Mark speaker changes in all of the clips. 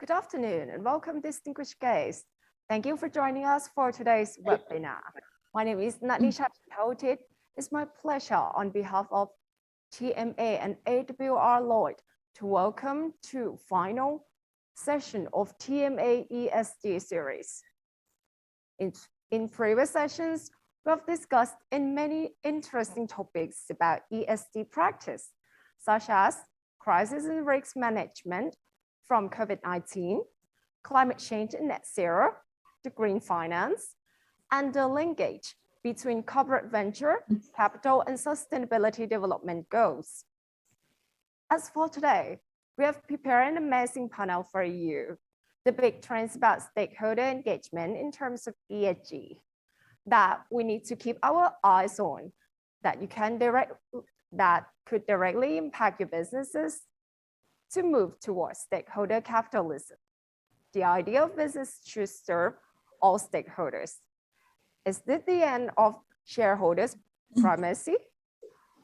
Speaker 1: Good afternoon and welcome, distinguished guests. Thank you for joining us for today's webinar. My name is Nanisha Chautit. It's my pleasure on behalf of TMA and AWR Lloyd to welcome to final session of TMA ESG series. In previous sessions, we have discussed in many interesting topics about ESG practice, such as crisis and risk management from COVID-19, climate change and net zero, to green finance, and the linkage between corporate venture, capital, and sustainability development goals. As for today, we have prepared an amazing panel for you. The big trends about stakeholder engagement in terms of ESG that we need to keep our eyes on, that could directly impact your businesses to move towards stakeholder capitalism. The idea of business should serve all stakeholders. Is this the end of shareholders' primacy?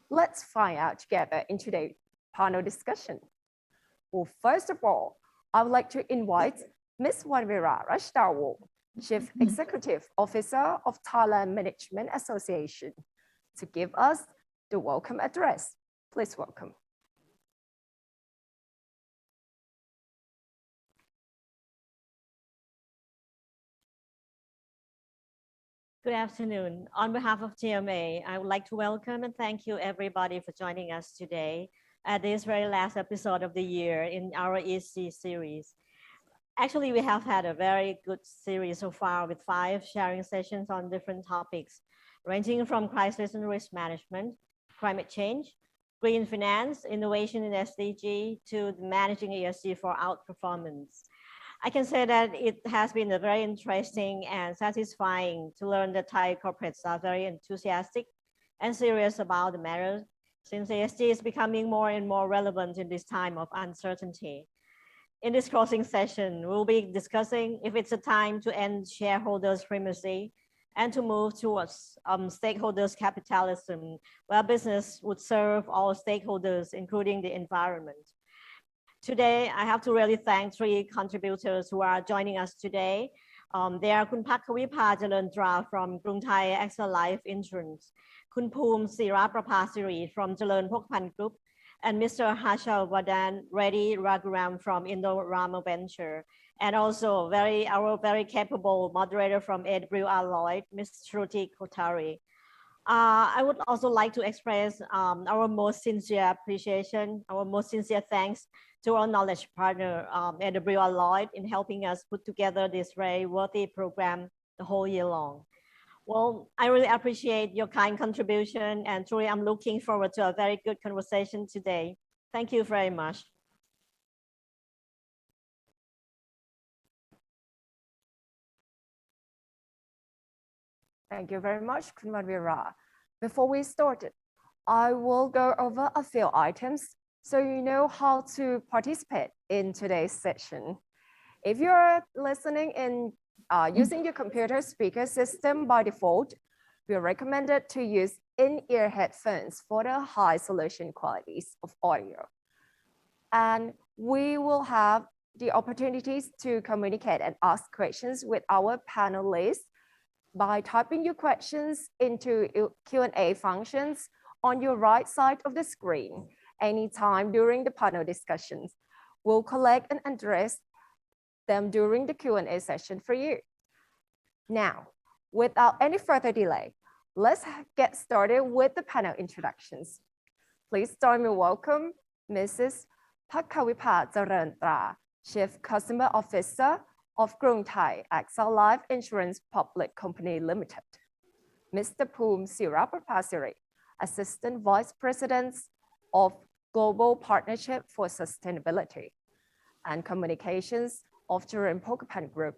Speaker 1: Let's find out together in today's panel discussion. Well, first of all, I would like to invite Ms. Wanvira Rashtawo, Chief Executive Officer of Thailand Management Association, to give us the welcome address. Please welcome.
Speaker 2: Good afternoon. On behalf of TMA, I would like to welcome and thank you everybody for joining us today at this very last episode of the year in our ESG series. Actually, we have had a very good series so far with 5 sharing sessions on different topics, ranging from crisis and risk management, climate change, green finance, innovation in SDG, to managing ESG for outperformance. I can say that it has been a very interesting and satisfying to learn that Thai corporates are very enthusiastic and serious about the matter, since ESG is becoming more and more relevant in this time of uncertainty. In this closing session, we'll be discussing if it's a time to end shareholders' primacy and to move towards stakeholders' capitalism, where business would serve all stakeholders, including the environment. Today, I have to really thank 3 contributors who are joining us today. They are Kun Phakkawipa Jalendra from Krung Thai AXA Life Insurance, Kun Poom Siraprapasiri from Jalern Phokpan Group, and Mr. Hashal Vadan Reddy Raghuram from Indorama Venture, and also our very capable moderator from AWR Lloyd, Ms. Shruti Kothari. I would also like to express our most sincere appreciation, our most sincere thanks to our knowledge partner, AWR Lloyd, in helping us put together this very worthy program the whole year long. Well, I really appreciate your kind contribution, and truly I'm looking forward to a very good conversation today. Thank you very much.
Speaker 1: Thank you very much, Kun Wanvira. Before we start, I will go over a few items so you know how to participate in today's session. If you're listening in using your computer speaker system by default, we are recommended to use in-ear headphones for the high solution qualities of audio. And we will have the opportunities to communicate and ask questions with our panelists by typing your questions into Q&A functions on your right side of the screen anytime during the panel discussions. We'll collect and address them during the Q&A session for you. Now, without any further delay, let's get started with the panel introductions. Please join me welcome Mrs. Phakkawipa Jalendra, Chief Customer Officer of Krung Thai AXA Life Insurance Public Company Limited. Mr. Poom Siraprapasiri, Assistant Vice President of Global Partnership for Sustainability and Communications of Jalern Phokpan Group.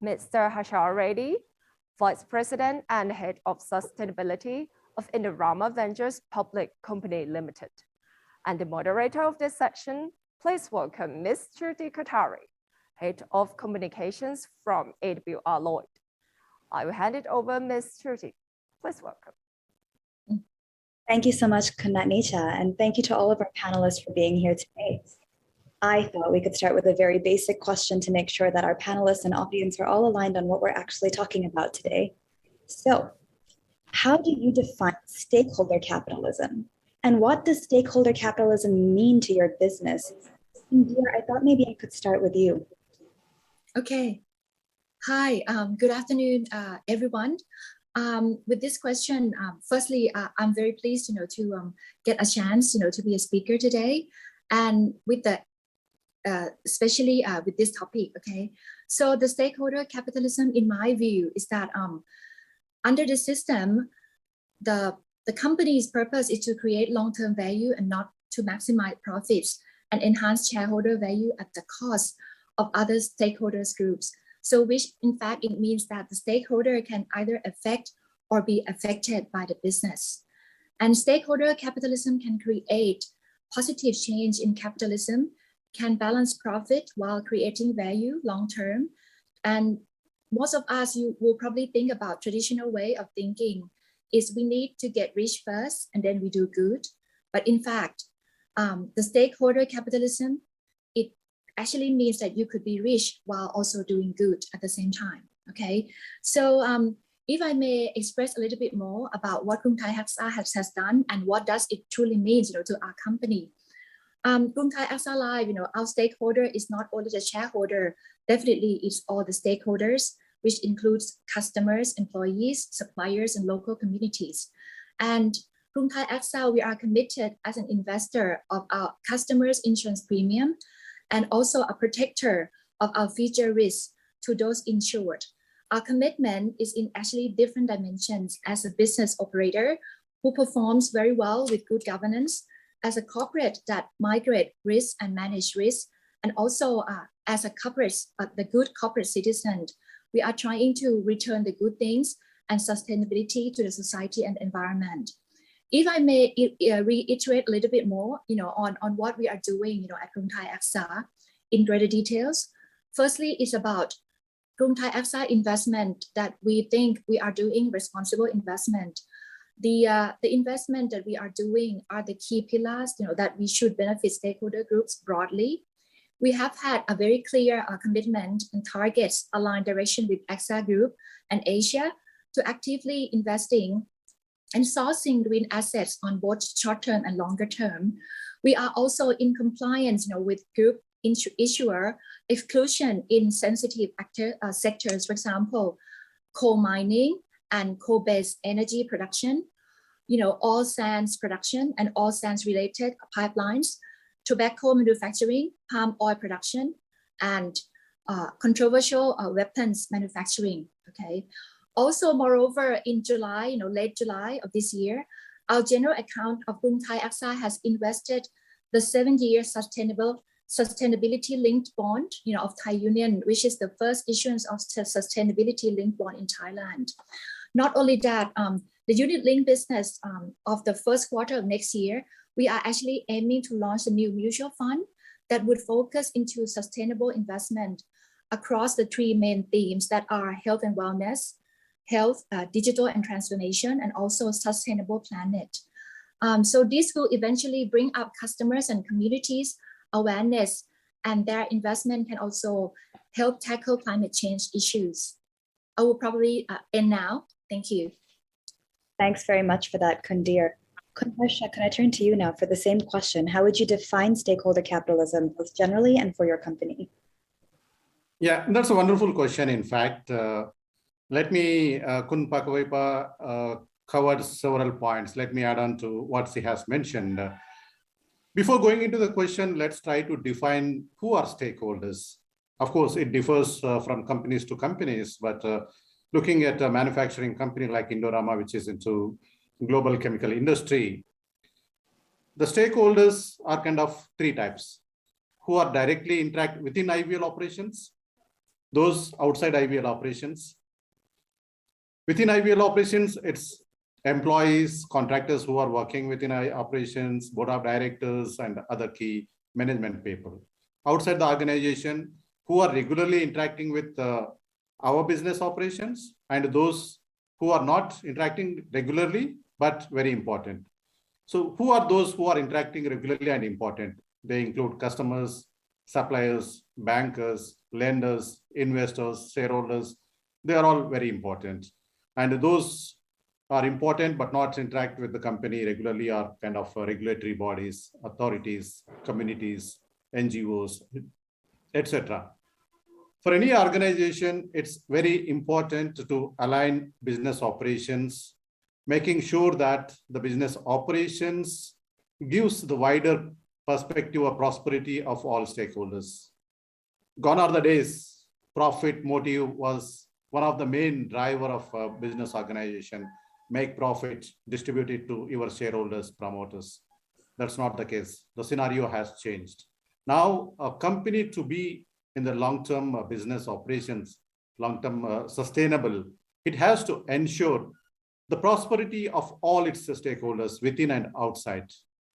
Speaker 1: Mr. Hashal Reddy, Vice President and Head of Sustainability of Indorama Ventures Public Company Limited. And the moderator of this section, please welcome Ms. Shruti Kothari, Head of Communications from AWR Lloyd. I will hand it over Ms. Shruti. Please welcome.
Speaker 3: Thank you so much, Kun Nanisha, and thank you to all of our panelists for being here today. I thought we could start with a very basic question to make sure that our panelists and audience are all aligned on what we're actually talking about today. So, how do you define stakeholder capitalism? And what does stakeholder capitalism mean to your business? Dear, I thought maybe I could start with you.
Speaker 4: Okay. Hi, good afternoon, everyone. With this question, firstly, I'm very pleased, to get a chance, to be a speaker today, and with the, especially with this topic. Okay, so the stakeholder capitalism, in my view, is that under the system, the company's purpose is to create long-term value and not to maximize profits and enhance shareholder value at the cost of other stakeholders groups. So which in fact, it means that the stakeholder can either affect or be affected by the business. And stakeholder capitalism can create positive change in capitalism, can balance profit while creating value long-term. And most of us, you will probably think about traditional way of thinking is we need to get rich first and then we do good. But in fact, the stakeholder capitalism, it actually means that you could be rich while also doing good at the same time. Okay, so if I may express a little bit more about what Krung Thai AXA has done and what does it truly mean, to our company. Krung Thai AXA Life, our stakeholder is not only the shareholder, definitely it's all the stakeholders, which includes customers, employees, suppliers, and local communities. And Krung Thai AXA, we are committed as an investor of our customers' insurance premium and also a protector of our future risks to those insured. Our commitment is in actually different dimensions as a business operator who performs very well with good governance, as a corporate that migrate risk and manage risk, and also as a corporate, the good corporate citizen. We are trying to return the good things and sustainability to the society and environment. If I may reiterate a little bit more, on what we are doing, at Krung Thai AXA in greater details. Firstly, it's about Krung Thai AXA investment that we think we are doing responsible investment. The investment that we are doing are the key pillars, that we should benefit stakeholder groups broadly. We have had a very clear commitment and targets aligned direction with AXA Group and Asia to actively investing and sourcing green assets on both short-term and longer term. We are also in compliance, with group issuer exclusion in sensitive sectors, for example, coal mining and coal-based energy production, oil sands production and oil sands related pipelines, tobacco manufacturing, palm oil production, and controversial weapons manufacturing. Okay. Also, moreover, in July, late July of this year, our general account of Krung Thai AXA has invested the 7-year sustainability-linked bond, of Thai Union, which is the first issuance of sustainability-linked bond in Thailand. Not only that, the unit-linked business of the first quarter of next year, we are actually aiming to launch a new mutual fund that would focus into sustainable investment across the 3 main themes that are health and wellness, health, digital and transformation, and also sustainable planet. So this will eventually bring up customers and communities awareness, and their investment can also help tackle climate change issues. I will probably end now. Thank you.
Speaker 3: Thanks very much for that, Kundir. Kundarsha, can I turn to you now for the same question? How would you define stakeholder capitalism, both generally and for your company?
Speaker 5: Yeah, that's a wonderful question. In fact, let me, Kun Pakawaipa covered several points. Let me add on to what she has mentioned. Before going into the question, let's try to define who are stakeholders. Of course, it differs from companies to companies, but looking at a manufacturing company like Indorama, which is into global chemical industry, the stakeholders are kind of 3 types: who are directly interact within IVL operations, those outside IVL operations. Within IVL operations, it's employees, contractors who are working within operations, board of directors, and other key management people. Outside the organization, who are regularly interacting with our business operations, and those who are not interacting regularly, but very important. So who are those who are interacting regularly and important? They include customers, suppliers, bankers, lenders, investors, shareholders, they are all very important. And those are important but not interact with the company regularly are kind of regulatory bodies, authorities, communities, NGOs, etc. For any organization, it's very important to align business operations, making sure that the business operations gives the wider perspective of prosperity of all stakeholders. Gone are the days profit motive was one of the main driver of a business organization. Make profit, distribute it to your shareholders, promoters. That's not the case. The scenario has changed. Now, a company to be in the long-term business operations, long-term sustainable, it has to ensure the prosperity of all its stakeholders within and outside.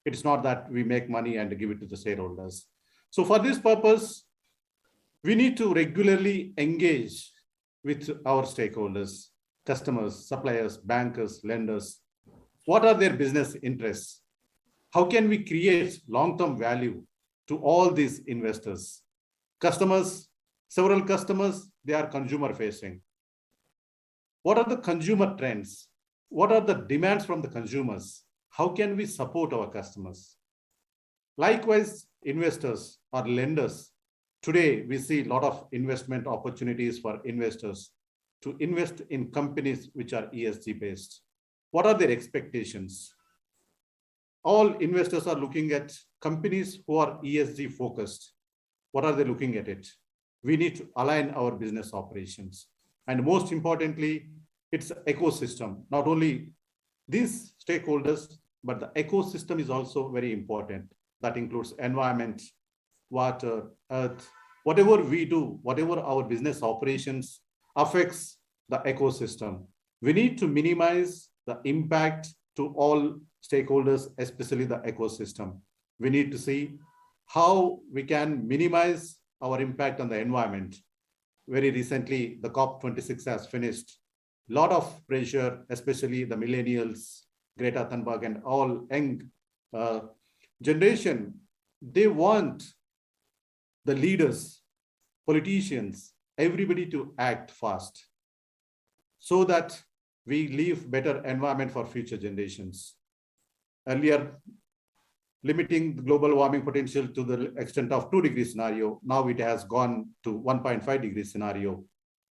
Speaker 5: It's not that we make money and give it to the shareholders. So for this purpose, we need to regularly engage with our stakeholders, customers, suppliers, bankers, lenders. What are their business interests? How can we create long-term value to all these investors? Customers, several customers, they are consumer facing. What are the consumer trends? What are the demands from the consumers? How can we support our customers? Likewise, investors or lenders. Today, we see a lot of investment opportunities for investors to invest in companies which are ESG based. What are their expectations? All investors are looking at companies who are ESG focused. What are they looking at it? We need to align our business operations. And most importantly, it's an ecosystem. Not only these stakeholders, but the ecosystem is also very important. That includes environment, water, earth, whatever we do, whatever our business operations affects the ecosystem. We need to minimize the impact to all stakeholders, especially the ecosystem. We need to see how we can minimize our impact on the environment. Very recently, the COP26 has finished. A lot of pressure, especially the millennials, Greta Thunberg and all young generation, they want the leaders, politicians, everybody to act fast so that we leave better environment for future generations. Earlier, limiting the global warming potential to the extent of 2-degree scenario, now it has gone to 1.5-degree scenario.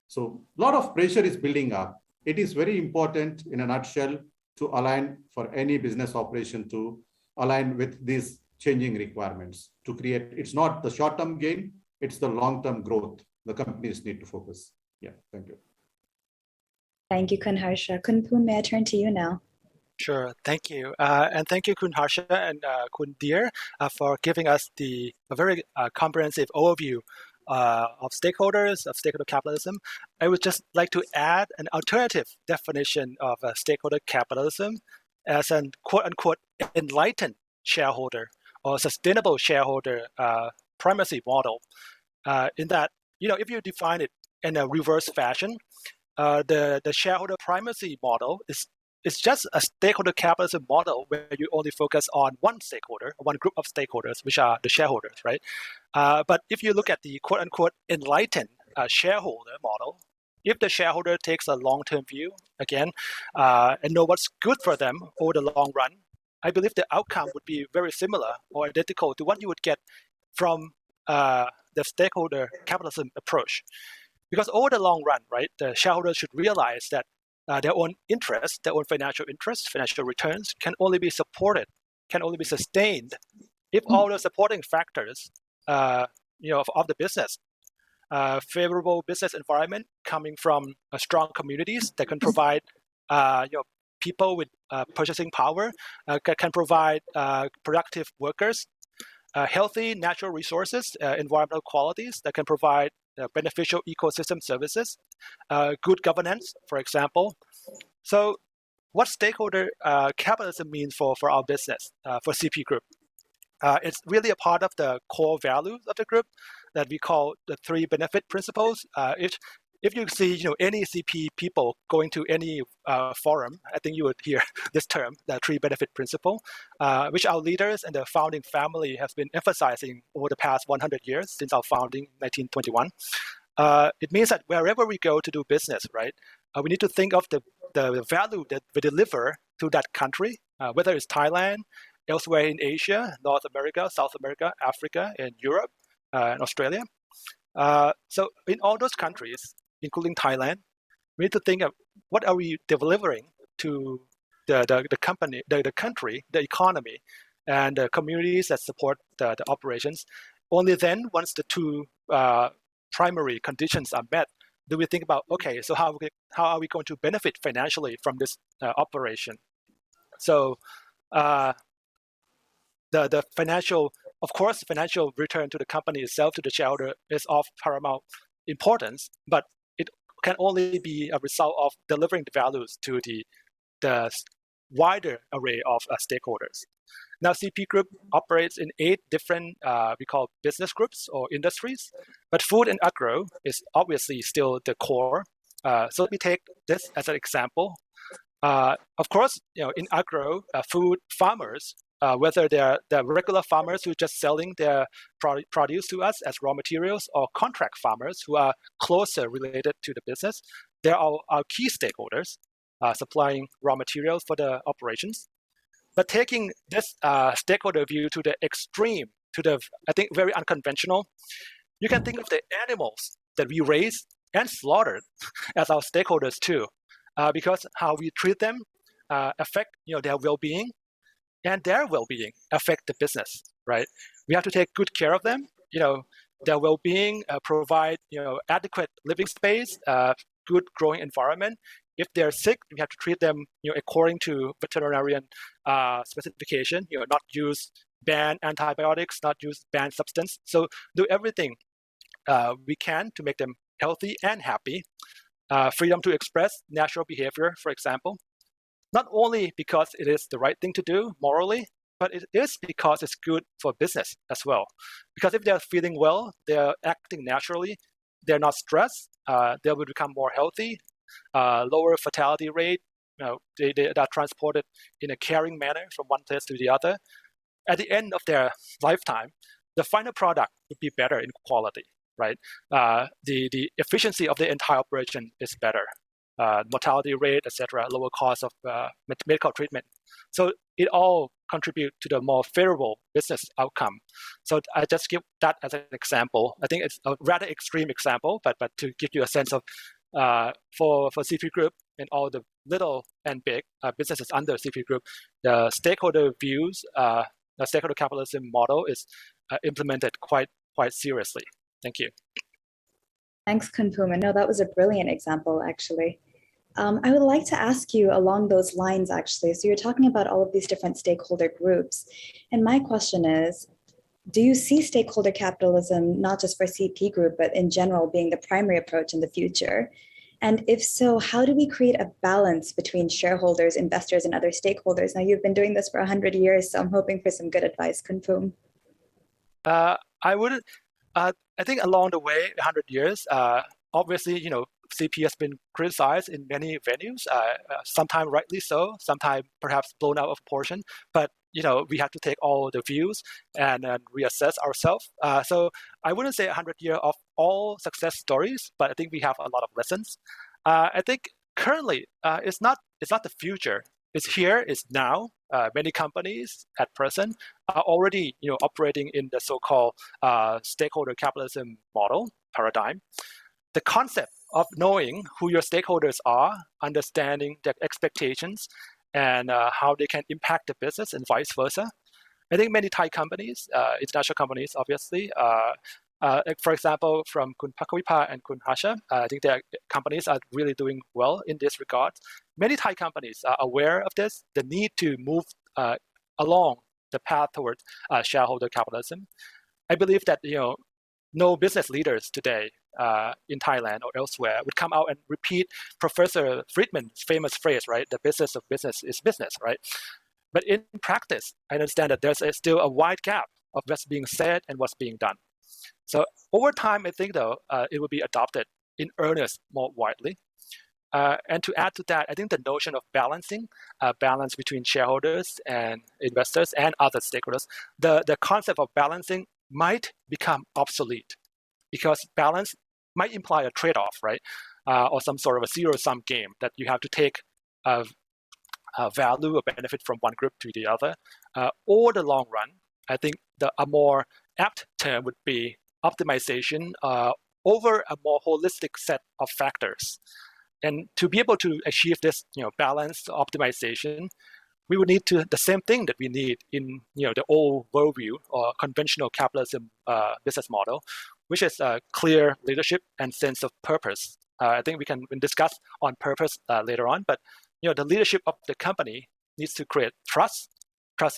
Speaker 5: So a lot of pressure is building up. It is very important in a nutshell to align for any business operation to align with these changing requirements to create. It's not the short-term gain, it's the long-term growth the companies need to focus. Yeah, thank you.
Speaker 3: Thank you, Khun Harsha. Khun Poon, may I turn to you now?
Speaker 6: Sure, thank you. And thank you, Khun Harsha and Khun Deer, for giving us a very comprehensive overview of stakeholder capitalism. I would just like to add an alternative definition of stakeholder capitalism as an quote-unquote enlightened shareholder or sustainable shareholder primacy model. In that, if you define it in a reverse fashion, the shareholder primacy model is just a stakeholder capitalism model where you only focus on one stakeholder, one group of stakeholders, which are the shareholders, right? But if you look at the quote-unquote enlightened shareholder model, if the shareholder takes a long-term view, again, and know what's good for them over the long run, I believe the outcome would be very similar or identical to what you would get from the stakeholder capitalism approach. Because over the long run, right, the shareholders should realize that their own interests, their own financial interests, financial returns can only be supported, can only be sustained if all the supporting factors, of the business, favorable business environment coming from strong communities that can provide, people with purchasing power, can provide productive workers, healthy natural resources, environmental qualities that can provide beneficial ecosystem services, good governance, for example. So what stakeholder capitalism means for our business, for CP Group? It's really a part of the core values of the group that we call the 3 benefit principles. if you see, any CP people going to any forum, I think you would hear this term, the three benefit principle, which our leaders and the founding family has been emphasizing over the past 100 years since our founding in 1921. It means that wherever we go to do business, right, we need to think of the value that we deliver to that country, whether it's Thailand, elsewhere in Asia, North America, South America, Africa, and Europe, and Australia. So in all those countries, including Thailand, we need to think of what are we delivering to the company, the country, the economy, and the communities that support the operations. Only then, once the two primary conditions are met, do we think about, okay, so how are we going to benefit financially from this operation? So the financial, of course, financial return to the company itself, to the shareholder, is of paramount importance, but it can only be a result of delivering the values to the wider array of stakeholders. Now, CP Group operates in 8 different, we call business groups or industries, but food and agro is obviously still the core. So let me take this as an example. Of course, in agro, food farmers, whether they're the regular farmers who are just selling their produce to us as raw materials, or contract farmers who are closer related to the business, they're our key stakeholders, supplying raw materials for the operations. But taking this stakeholder view to the extreme, to the, I think, very unconventional, you can think of the animals that we raise and slaughtered as our stakeholders too, because how we treat them affect their well-being, and their well-being affect the business, right? We have to take good care of them. Their well-being, provide adequate living space, good growing environment. If they're sick, we have to treat them according to veterinarian specification. Not use banned antibiotics, not use banned substance. So do everything we can to make them healthy and happy. Freedom to express natural behavior, for example. Not only because it is the right thing to do morally, but it is because it's good for business as well. Because if they're feeling well, they're acting naturally, they're not stressed, they will become more healthy, lower fatality rate, they are transported in a caring manner from one place to the other. At the end of their lifetime, the final product would be better in quality, right? The efficiency of the entire operation is better. Mortality rate, etc., lower cost of medical treatment. So it all contribute to the more favorable business outcome. So I just give that as an example. I think it's a rather extreme example, but to give you a sense of for CP Group and all the little and big businesses under CP Group, the stakeholder views, the stakeholder capitalism model is implemented quite seriously. Thank you.
Speaker 3: Thanks, Kunpum. No, that was a brilliant example, actually. I would like to ask you along those lines, actually. So you're talking about all of these different stakeholder groups. And my question is, do you see stakeholder capitalism, not just for CP Group, but in general being the primary approach in the future? And if so, how do we create a balance between shareholders, investors, and other stakeholders? Now, you've been doing this for 100 years, so I'm hoping for some good advice, Kunpum.
Speaker 6: I wouldn't. I think along the way, 100 years, obviously, CP has been criticized in many venues, sometimes rightly so, sometimes perhaps blown out of proportion. But we have to take all the views and reassess ourselves. So I wouldn't say 100 years of all success stories, but I think we have a lot of lessons. I think currently it's not the future. It's here. It's now. Many companies at present are already operating in the so-called stakeholder capitalism model paradigm. The concept of knowing who your stakeholders are, understanding their expectations, and how they can impact the business and vice versa. I think many Thai companies, international companies, obviously, for example, from Kun Pakawipa and Kun Harsha, I think their companies are really doing well in this regard. Many Thai companies are aware of this, the need to move along the path towards shareholder capitalism. I believe that no business leaders today in Thailand or elsewhere would come out and repeat Professor Friedman's famous phrase, right? The business of business is business, right? But in practice, I understand that there's still a wide gap of what's being said and what's being done. So over time, I think though, it will be adopted in earnest more widely. And to add to that, I think the notion of balancing, balance between shareholders and investors and other stakeholders, the concept of balancing might become obsolete because balance might imply a trade-off, right? Or some sort of a zero-sum game that you have to take a value or benefit from one group to the other. Over the long run, I think a more apt term would be optimization over a more holistic set of factors. And to be able to achieve this, balanced optimization, we would need the same thing that we need in, the old worldview or conventional capitalism business model, which is clear leadership and sense of purpose. I think we can discuss on purpose later on, but the leadership of the company needs to create trust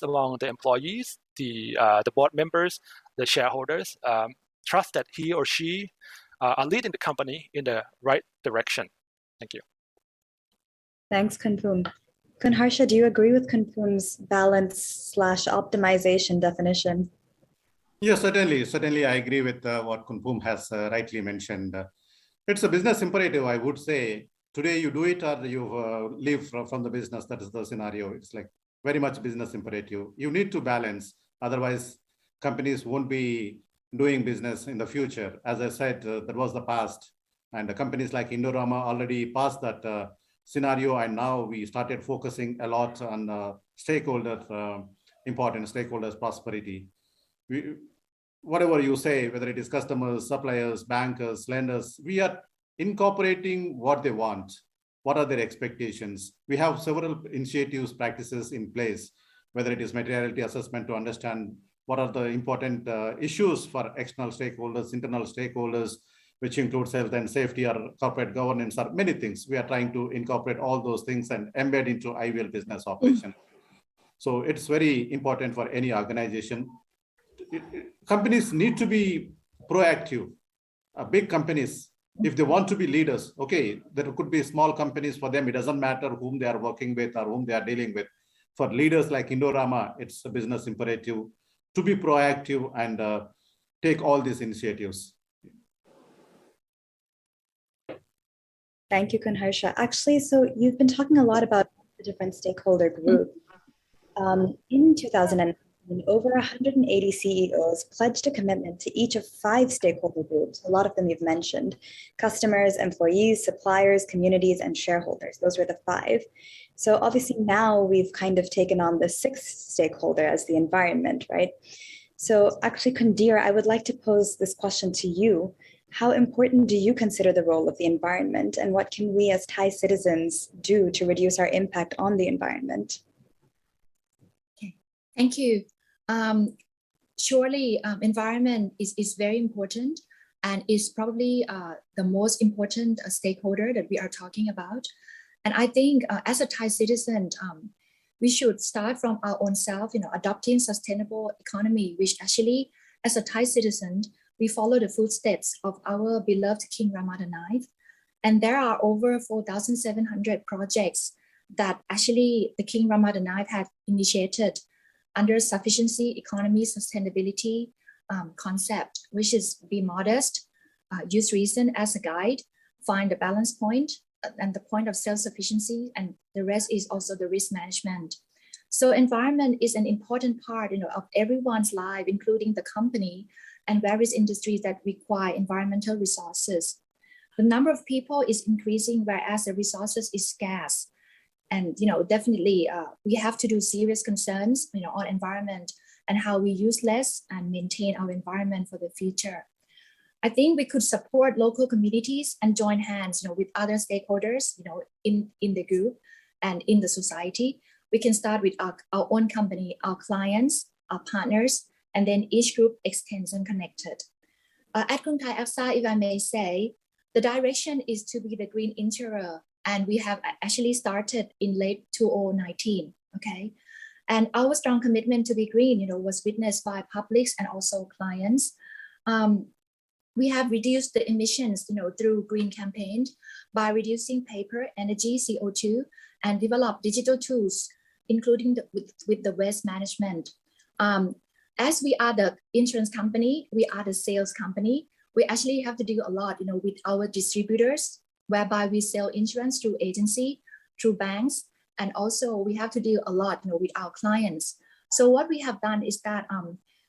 Speaker 6: among the employees, the board members, the shareholders, trust that he or she are leading the company in the right direction. Thank you.
Speaker 3: Thanks, Kunpum. Kunharsha, do you agree with Kunpum's balance/optimization definition?
Speaker 5: Yes, certainly I agree with what Kunpum has rightly mentioned. It's a business imperative, I would say. Today you do it or you leave from the business. That is the scenario. It's like very much business imperative. You need to balance, otherwise companies won't be doing business in the future. As I said, that was the past. And the companies like Indorama already passed that scenario, and now we started focusing a lot on important stakeholders' prosperity. Whatever you say, whether it is customers, suppliers, bankers, lenders, we are incorporating what they want. What are their expectations? We have several initiatives, practices in place, whether it is materiality assessment to understand what are the important issues for external stakeholders, internal stakeholders, which includes health and safety or corporate governance or many things. We are trying to incorporate all those things and embed into IVL business operation. So it's very important for any organization. Companies need to be proactive. Big companies, if they want to be leaders, okay, there could be small companies. For them, it doesn't matter whom they are working with or whom they are dealing with. For leaders like Indorama, it's a business imperative to be proactive and take all these initiatives.
Speaker 3: Thank you, Kunharsha. Actually, so you've been talking a lot about the different stakeholder groups. In 2009, over 180 CEOs pledged a commitment to each of 5 stakeholder groups. A lot of them you've mentioned: customers, employees, suppliers, communities, and shareholders. Those were the 5. So obviously now we've kind of taken on the 6th stakeholder as the environment, right? So actually, Kundir, I would like to pose this question to you. How important do you consider the role of the environment, and what can we as Thai citizens do to reduce our impact on the environment?
Speaker 4: Okay, thank you. Surely, environment is very important and is probably the most important stakeholder that we are talking about. And I think as a Thai citizen, we should start from our own self, adopting sustainable economy, which actually, as a Thai citizen, we follow the footsteps of our beloved King Rama IX. And there are over 4,700 projects that actually the King Rama IX had initiated under sufficiency, economy, sustainability concept, which is be modest, use reason as a guide, find the balance point and the point of self-sufficiency, and the rest is also the risk management. So environment is an important part of everyone's life, including the company and various industries that require environmental resources. The number of people is increasing, whereas the resources is scarce. And definitely we have to do serious concerns on environment and how we use less and maintain our environment for the future. I think we could support local communities and join hands with other stakeholders in the group and in the society. We can start with our own company, our clients, our partners, and then each group extends and connected. At Krung Thai AXA, if I may say, the direction is to be the green insurer, and we have actually started in late 2019, okay? And our strong commitment to be green, was witnessed by publics and also clients. We have reduced the emissions, through green campaigns by reducing paper, energy, CO2, and develop digital tools, including with the waste management. As we are the insurance company, we are the sales company, we actually have to do a lot, with our distributors, whereby we sell insurance through agency, through banks, and also we have to do a lot, with our clients. So what we have done is that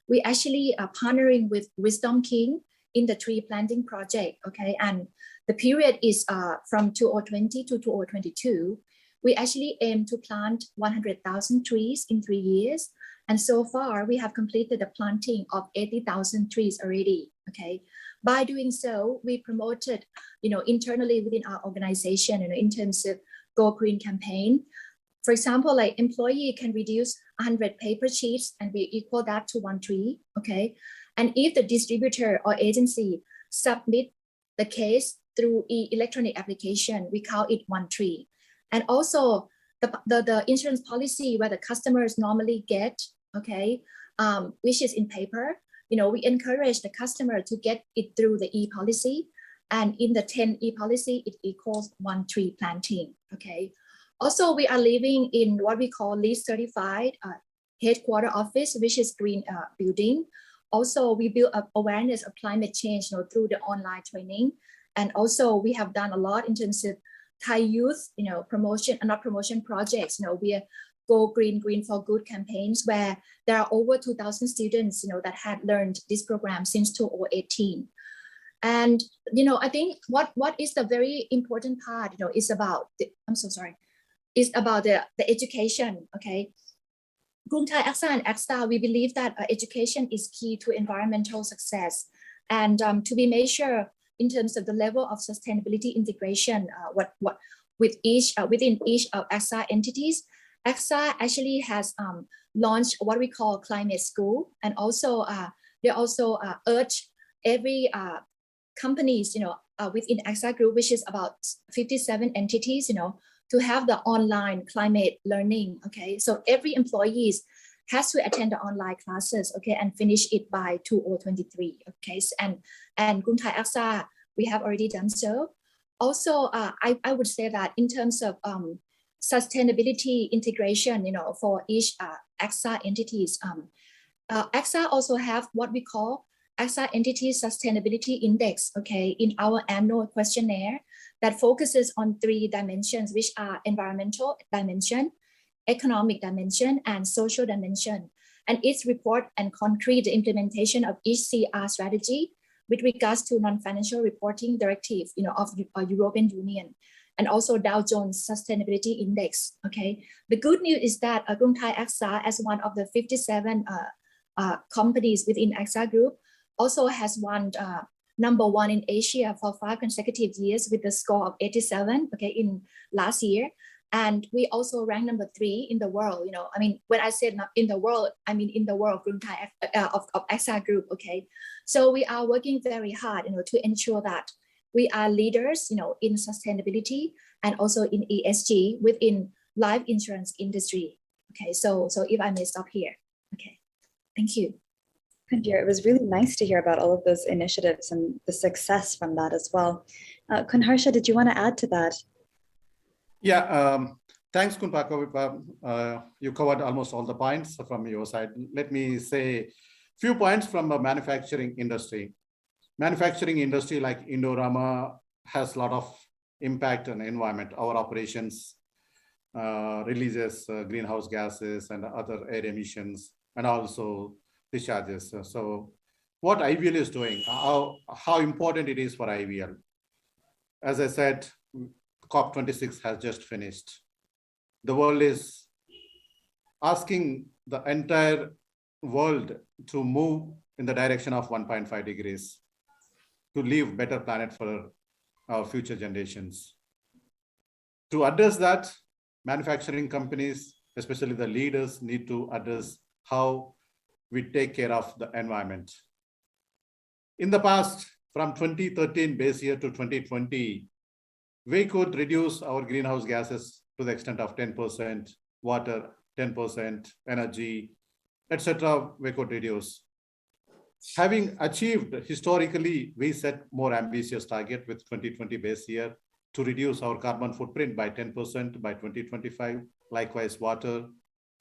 Speaker 4: we actually are partnering with Wisdom King in the tree planting project, okay? And the period is from 2020 to 2022. We actually aim to plant 100,000 trees in 3 years. And so far, we have completed the planting of 80,000 trees already, okay? By doing so, we promoted, internally within our organization, in terms of Go Green campaign. For example, like employee can reduce 100 paper sheets and we equal that to 1 tree, okay? And if the distributor or agency submit the case through electronic application, we count it 1 tree. And also the insurance policy where the customers normally get, okay, which is in paper, we encourage the customer to get it through the e-policy. And in the 10 e-policy, it equals 1 tree planting, okay? Also, we are living in what we call LEED certified headquarter office, which is green building. Also, we build up awareness of climate change through the online training. And also we have done a lot in terms of Thai youth, promotion and not promotion projects. We are Go Green, Green for Good campaigns where there are over 2,000 students, that had learned this program since 2018. And, I think what is the very important part, is about, is about the education, okay? Krungthai AXA and AXA, we believe that education is key to environmental success. And to be measured in terms of the level of sustainability integration, within each of AXA entities, AXA actually has launched what we call climate school, and also they also urge every companies, within AXA group, which is about 57 entities, to have the online climate learning. Okay, so every employee has to attend the online classes, okay, and finish it by 2023. Okay, and Krungthai AXA, we have already done so. Also, I would say that in terms of sustainability integration, for each AXA entities, AXA also have what we call AXA Entity Sustainability Index, okay, in our annual questionnaire that focuses on 3 dimensions, which are environmental dimension, economic dimension, and social dimension. And its report and concrete the implementation of each CR strategy with regards to non-financial reporting directive, of European Union, and also Dow Jones Sustainability Index. Okay, the good news is that Krungthai AXA, as one of the 57 companies within AXA Group, also has won number 1 in Asia for 5 consecutive years with the score of 87. Okay, in last year. And we also ranked number 3 in the world. I mean, when I said not in the world, I mean in the world of AXA Group. Okay, so we are working very hard, to ensure that we are leaders, in sustainability and also in ESG within life insurance industry. Okay, so if I may stop here. Okay, thank you.
Speaker 3: Dear, it was really nice to hear about all of those initiatives and the success from that as well. Khun Harsha, did you want to add to that?
Speaker 5: Yeah, thanks, Khun Pakawipa. You covered almost all the points from your side. Let me say a few points from the manufacturing industry. Manufacturing industry like Indorama has a lot of impact on the environment. Our operations releases greenhouse gases and other air emissions, and also discharges. So what IVL is doing, how important it is for IVL. As I said, COP26 has just finished. The world is asking the entire world to move in the direction of 1.5 degrees to leave better planet for our future generations. To address that, manufacturing companies, especially the leaders, need to address how we take care of the environment. In the past, from 2013 base year to 2020, we could reduce our greenhouse gases to the extent of 10%, water 10%, energy, etc. we could reduce. Having achieved historically, we set more ambitious target with 2020 base year to reduce our carbon footprint by 10% by 2025. Likewise, water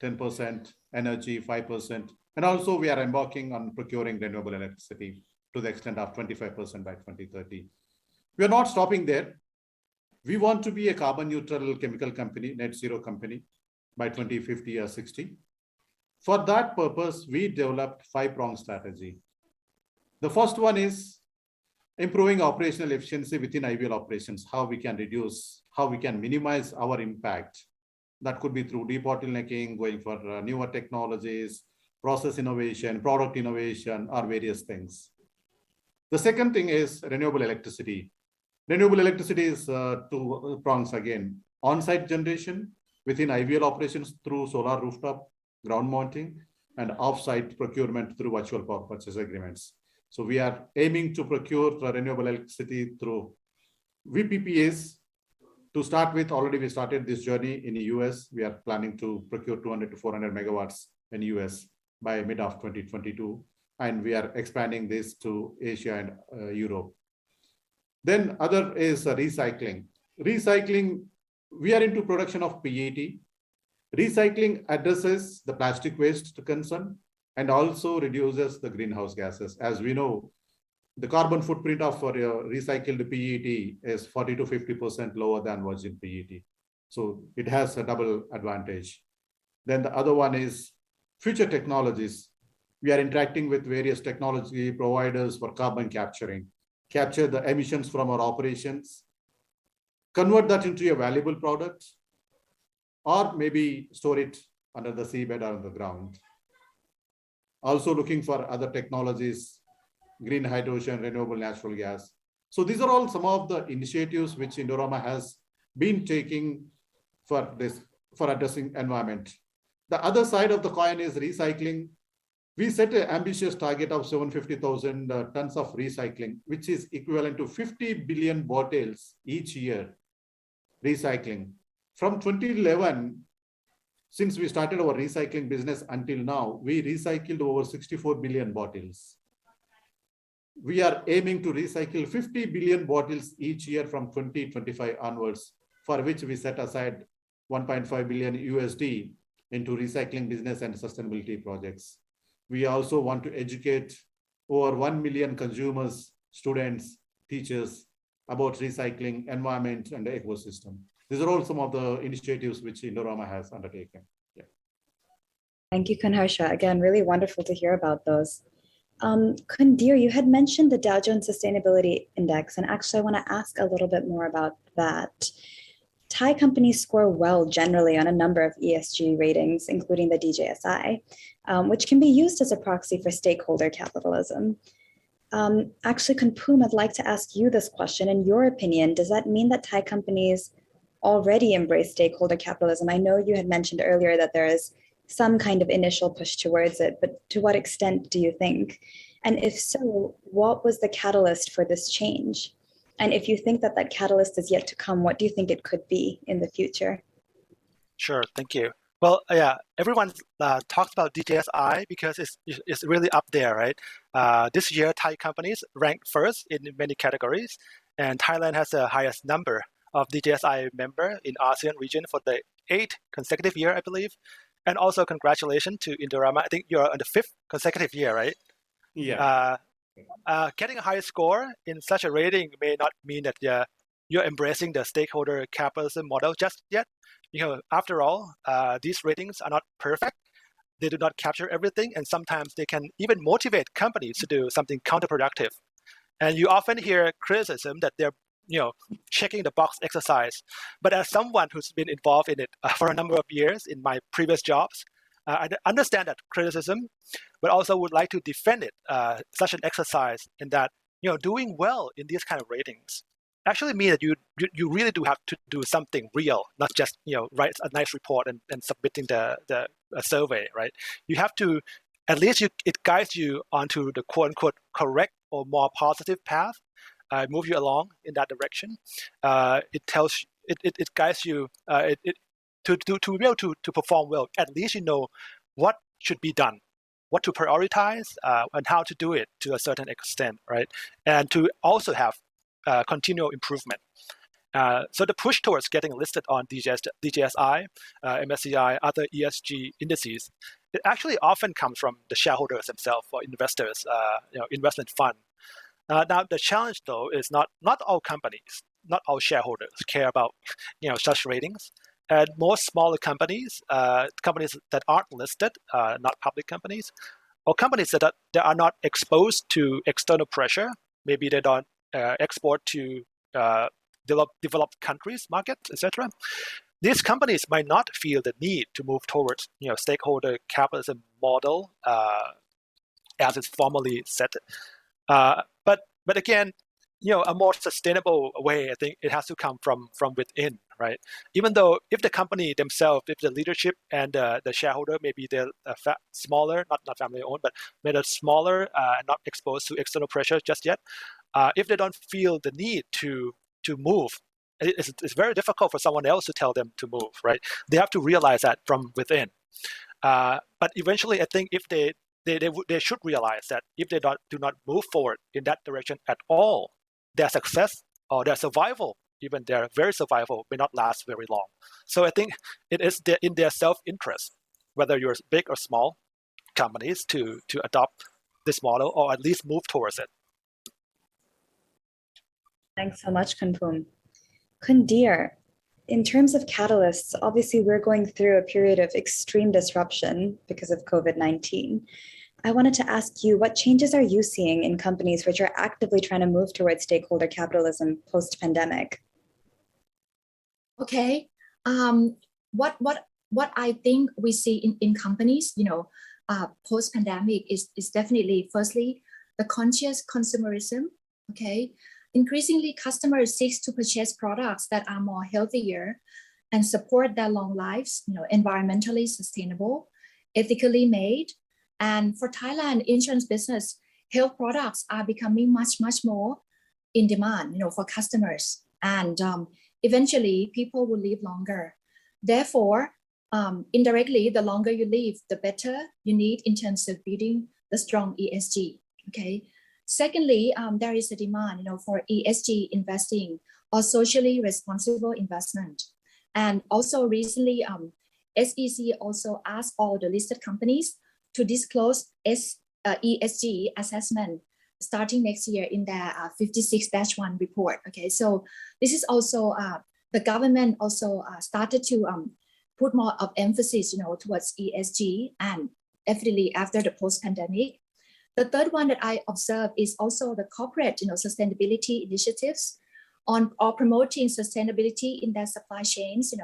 Speaker 5: 10%, energy 5%. And also we are embarking on procuring renewable electricity to the extent of 25% by 2030. We are not stopping there. We want to be a carbon neutral chemical company, net zero company by 2050 or 60. For that purpose, we developed 5-pronged strategy. The first one is improving operational efficiency within IVL operations, how we can reduce, how we can minimize our impact. That could be through debottlenecking, going for newer technologies, process innovation, product innovation, or various things. The second thing is renewable electricity. Renewable electricity is 2 prongs again. On-site generation within IVL operations through solar rooftop, ground mounting, and off-site procurement through virtual power purchase agreements. So we are aiming to procure renewable electricity through VPPAs. To start with, already we started this journey in the US. We are planning to procure 200 to 400 megawatts in the US by mid of 2022. And we are expanding this to Asia and Europe. Then other is recycling. Recycling, we are into production of PET. Recycling addresses the plastic waste concern and also reduces the greenhouse gases. As we know, the carbon footprint of recycled PET is 40 to 50% lower than virgin PET. So it has a double advantage. Then the other one is future technologies. We are interacting with various technology providers for carbon capturing, capture the emissions from our operations, convert that into a valuable product, or maybe store it under the seabed or on the ground. Also looking for other technologies, green hydrogen, renewable natural gas. So these are all some of the initiatives which Indorama has been taking for addressing environment. The other side of the coin is recycling. We set an ambitious target of 750,000 tons of recycling, which is equivalent to 50 billion bottles each year recycling. From 2011, since we started our recycling business until now, we recycled over 64 billion bottles. We are aiming to recycle 50 billion bottles each year from 2025 onwards, for which we set aside 1.5 billion USD into recycling business and sustainability projects. We also want to educate over 1 million consumers, students, teachers about recycling, environment, and the ecosystem. These are all some of the initiatives which Indorama has undertaken. Yeah.
Speaker 3: Thank you, Kunharsha. Again, really wonderful to hear about those. Kundir, you had mentioned the Dow Jones Sustainability Index, and actually I want to ask a little bit more about that. Thai companies score well generally on a number of ESG ratings, including the DJSI, which can be used as a proxy for stakeholder capitalism. Actually, Kunpum, I'd like to ask you this question. In your opinion, does that mean that Thai companies already embrace stakeholder capitalism? I know you had mentioned earlier that there is some kind of initial push towards it, but to what extent do you think? And if so, what was the catalyst for this change? And if you think that that catalyst is yet to come, what do you think it could be in the future?
Speaker 6: Sure, thank you. Well, yeah, everyone talks about DJSI because it's really up there, right? This year, Thai companies ranked first in many categories, and Thailand has the highest number of DJSI member in ASEAN region for the 8th consecutive year, I believe. And also congratulations to Indorama. I think you're on the 5th consecutive year, right?
Speaker 5: Yeah.
Speaker 6: Getting a high score in such a rating may not mean that you're embracing the stakeholder capitalism model just yet. After all, these ratings are not perfect. They do not capture everything, and sometimes they can even motivate companies to do something counterproductive. And you often hear criticism that they're checking the box exercise. But as someone who's been involved in it for a number of years in my previous jobs, I understand that criticism, but also would like to defend it, such an exercise, in that doing well in these kind of ratings actually mean that you really do have to do something real, not just write a nice report and submitting the survey, right? You have to, at least it guides you onto the quote unquote correct or more positive path, move you along in that direction. It guides you to be able to perform well. At least you know what should be done, what to prioritize, and how to do it to a certain extent, right? And to also have continual improvement. So the push towards getting listed on DJSI, MSCI, other ESG indices it actually often comes from the shareholders themselves or investors, investment fund. Now the challenge though is not all companies, not all shareholders care about such ratings, and most smaller companies, companies that aren't listed, not public companies, or companies that are not exposed to external pressure. Maybe they don't export to developed countries, markets, etc. These companies might not feel the need to move towards stakeholder capitalism model as it's formally set. But again, a more sustainable way, I think it has to come from within, right? Even though if the company themselves, if the leadership and the shareholder, maybe they're smaller, not family owned, but maybe smaller, not exposed to external pressure just yet, if they don't feel the need to move, it's very difficult for someone else to tell them to move, right? They have to realize that from within. But eventually, I think if they should realize that if they do not move forward in that direction at all, their success or their survival, even their very survival, may not last very long. So I think it is in their self-interest, whether you're big or small companies, to adopt this model or at least move towards it.
Speaker 3: Thanks so much, Kunpum. Kundir, in terms of catalysts, obviously we're going through a period of extreme disruption because of COVID-19. I wanted to ask you, what changes are you seeing in companies which are actively trying to move towards stakeholder capitalism post-pandemic?
Speaker 4: Okay. What I think we see in companies, post-pandemic is definitely, firstly, the conscious consumerism. Okay. Increasingly, customers seek to purchase products that are more healthier and support their long lives, environmentally sustainable, ethically made. And for Thailand insurance business, health products are becoming much more in demand, for customers. And eventually, people will live longer. Therefore, indirectly, the longer you live, the better you need in terms of building the strong ESG. Okay. Secondly, there is a demand, for ESG investing or socially responsible investment. And also recently, SEC also asked all the listed companies to disclose ESG assessment starting next year in their 56-1 report. Okay, so this is also the government also started to put more of emphasis, towards ESG, and definitely after the post-pandemic. The third one that I observe is also the corporate, sustainability initiatives on or promoting sustainability in their supply chains,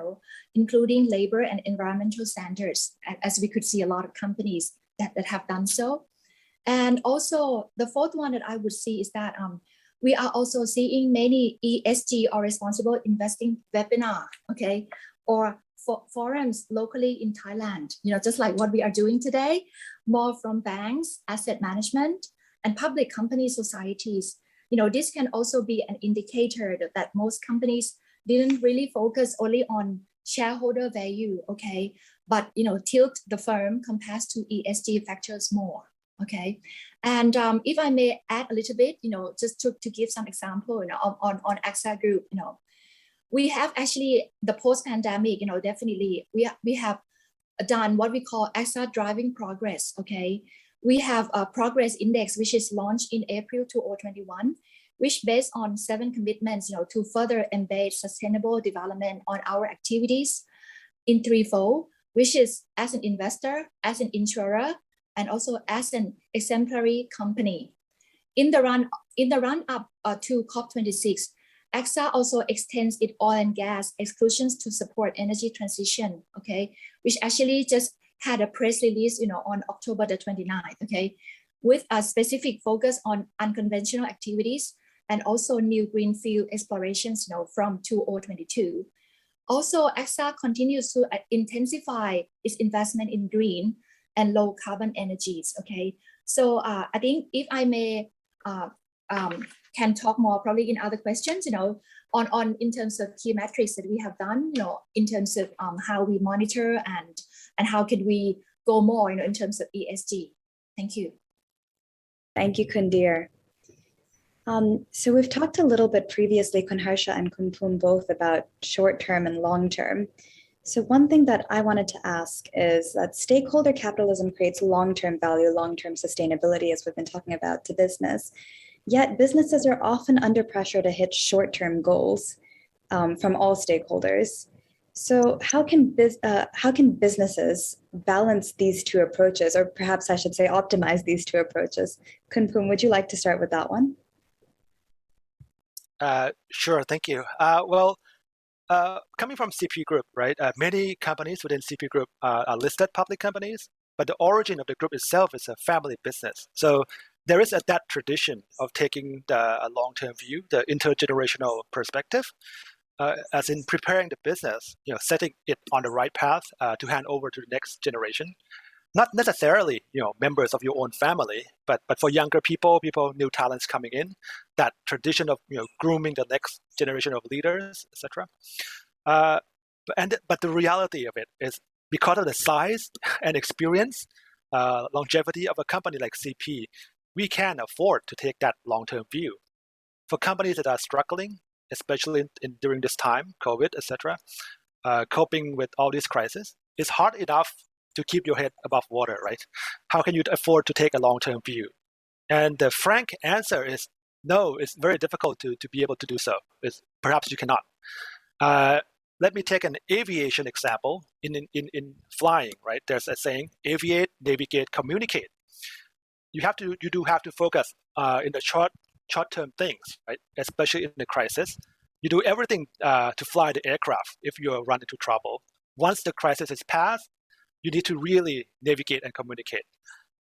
Speaker 4: including labor and environmental standards, as we could see a lot of companies that have done so. And also the fourth one that I would see is that we are also seeing many ESG or responsible investing webinar, okay, or forums locally in Thailand, just like what we are doing today, more from banks, asset management, and public company societies. This can also be an indicator that most companies didn't really focus only on shareholder value, okay, but tilt the firm compared to ESG factors more, okay. And if I may add a little bit, just to give some example, on AXA Group, we have actually the post-pandemic, definitely we have done what we call AXA Driving Progress, okay. We have a progress index, which is launched in April 2021, which based on 7 commitments, to further embed sustainable development on our activities in threefold, which is as an investor, as an insurer, and also as an exemplary company. In the run up to COP26, AXA also extends its oil and gas exclusions to support energy transition, okay, which actually just had a press release, on October the 29th, okay, with a specific focus on unconventional activities and also new greenfield explorations, from 2022. Also, AXA continues to intensify its investment in green and low carbon energies, okay. So I think if I may, can talk more probably in other questions, on in terms of key metrics that we have done, in terms of how we monitor and how can we go more, in terms of ESG. Thank you.
Speaker 3: Thank you, Kundir. So we've talked a little bit previously, Kun Harsha and Kunpum both, about short-term and long-term. So one thing that I wanted to ask is that stakeholder capitalism creates long-term value, long-term sustainability, as we've been talking about, to business. Yet businesses are often under pressure to hit short-term goals from all stakeholders. So how can businesses balance these two approaches, or perhaps I should say optimize these two approaches? Kunpum, would you like to start with that one?
Speaker 6: Sure, thank you. Coming from CP Group, right? Many companies within CP Group are listed public companies, but the origin of the group itself is a family business. So there is that tradition of taking a long-term view, the intergenerational perspective, as in preparing the business, setting it on the right path to hand over to the next generation. Not necessarily, members of your own family, but for younger people, new talents coming in, that tradition of grooming the next generation of leaders, etc. But the reality of it is, because of the size and experience, longevity of a company like CP, we can afford to take that long-term view. For companies that are struggling, especially during this time, COVID, etc., coping with all these crises, it's hard enough to keep your head above water, right? How can you afford to take a long-term view? And the frank answer is no, it's very difficult to be able to do so. Perhaps you cannot. Let me take an aviation example. In flying, right? There's a saying: aviate, navigate, communicate. You do have to focus in the short-term things, right? Especially in the crisis. You do everything to fly the aircraft if you run into trouble. Once the crisis is past, you need to really navigate and communicate.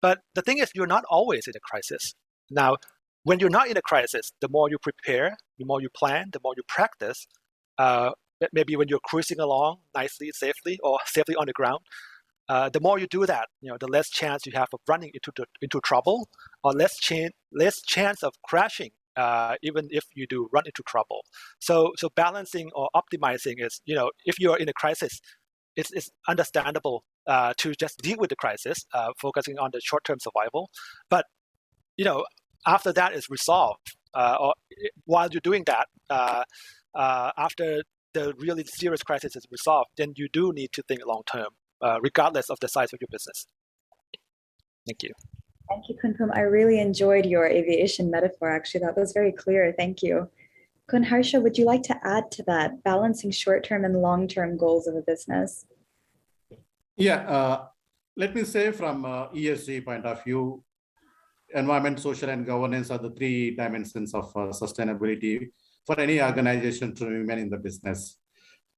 Speaker 6: But the thing is, you're not always in a crisis. Now, when you're not in a crisis, the more you prepare, the more you plan, the more you practice, maybe when you're cruising along nicely, safely, or safely on the ground, the more you do that, the less chance you have of running into trouble, or less chance of crashing, even if you do run into trouble. So balancing or optimizing is, if you're in a crisis, it's understandable to just deal with the crisis, focusing on the short-term survival. But after that is resolved, or while you're doing that, after the really serious crisis is resolved, then you do need to think long-term, regardless of the size of your business. Thank you.
Speaker 3: Thank you, Kunpum. I really enjoyed your aviation metaphor. Actually, that was very clear. Thank you. Kun Harsha, would you like to add to that, balancing short-term and long-term goals of a business?
Speaker 5: Yeah, let me say from ESG point of view, environment, social, and governance are the three dimensions of sustainability for any organization to remain in the business.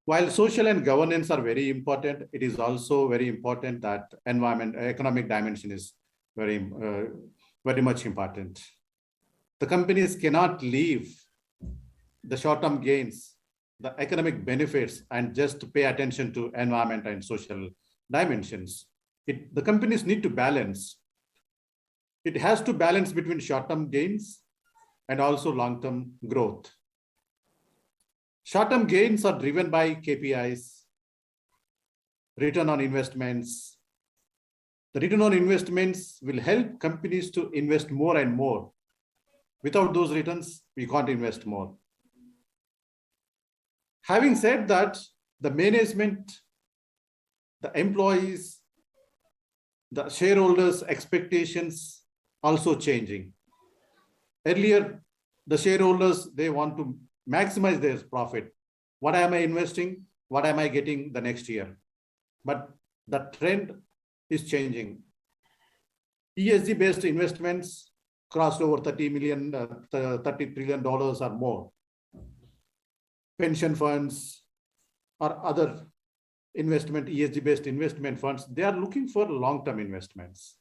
Speaker 5: While social and governance are very important, it is also very important that economic dimension is very much important. The companies cannot leave the short-term gains, the economic benefits, and just pay attention to environment and social dimensions. The companies need to balance. It has to balance between short-term gains and also long-term growth. Short-term gains are driven by KPIs, return on investments. The return on investments will help companies to invest more and more. Without those returns, we can't invest more. Having said that, the management, the employees, the shareholders' expectations also changing. Earlier, the shareholders, they want to maximize their profit. What am I investing? What am I getting the next year? But the trend is changing. ESG-based investments crossed over $30 trillion or more. Pension funds or other ESG-based investment funds, they are looking for long-term investments.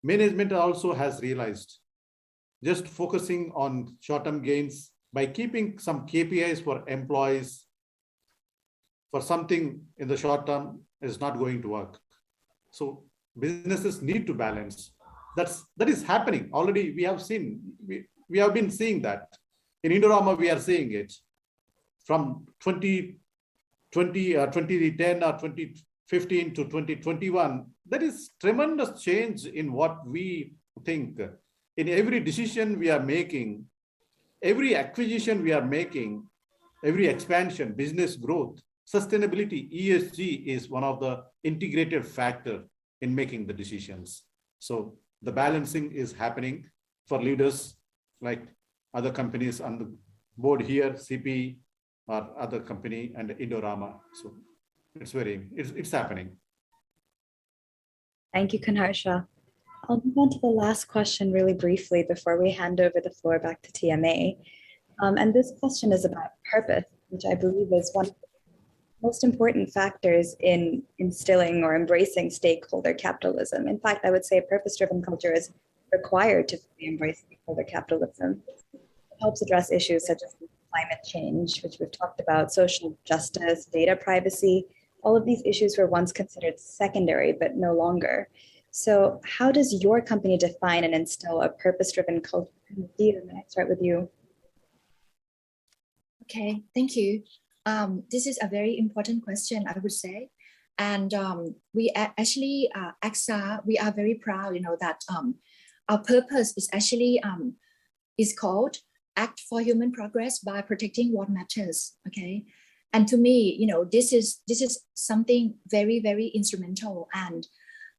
Speaker 5: Management also has realized just focusing on short-term gains by keeping some KPIs for employees for something in the short term is not going to work. So businesses need to balance. That is happening already. We have been seeing that in Indorama. We are seeing it from 2010 or 2015 to 2021. There is tremendous change in what we think. In every decision we are making, every acquisition we are making, every expansion, business growth, sustainability, ESG, is one of the integrated factor in making the decisions. So the balancing is happening for leaders like other companies on the board here, CP or other company, and Indorama. So it's happening.
Speaker 3: Thank you, Kunharsha. I'll move on to the last question really briefly before we hand over the floor back to TMA. And this question is about purpose, which I believe is one of the most important factors in instilling or embracing stakeholder capitalism. In fact, I would say a purpose-driven culture is required to fully embrace stakeholder capitalism. It helps address issues such as climate change, which we've talked about, social justice, data privacy. All of these issues were once considered secondary, but no longer. So how does your company define and instill a purpose-driven culture? May I start with you?
Speaker 4: Okay, thank you. This is a very important question, I would say. And we actually, AXA, we are very proud, that our purpose is actually is called Act for Human Progress by Protecting What Matters. Okay, and to me, this is something very, very instrumental. And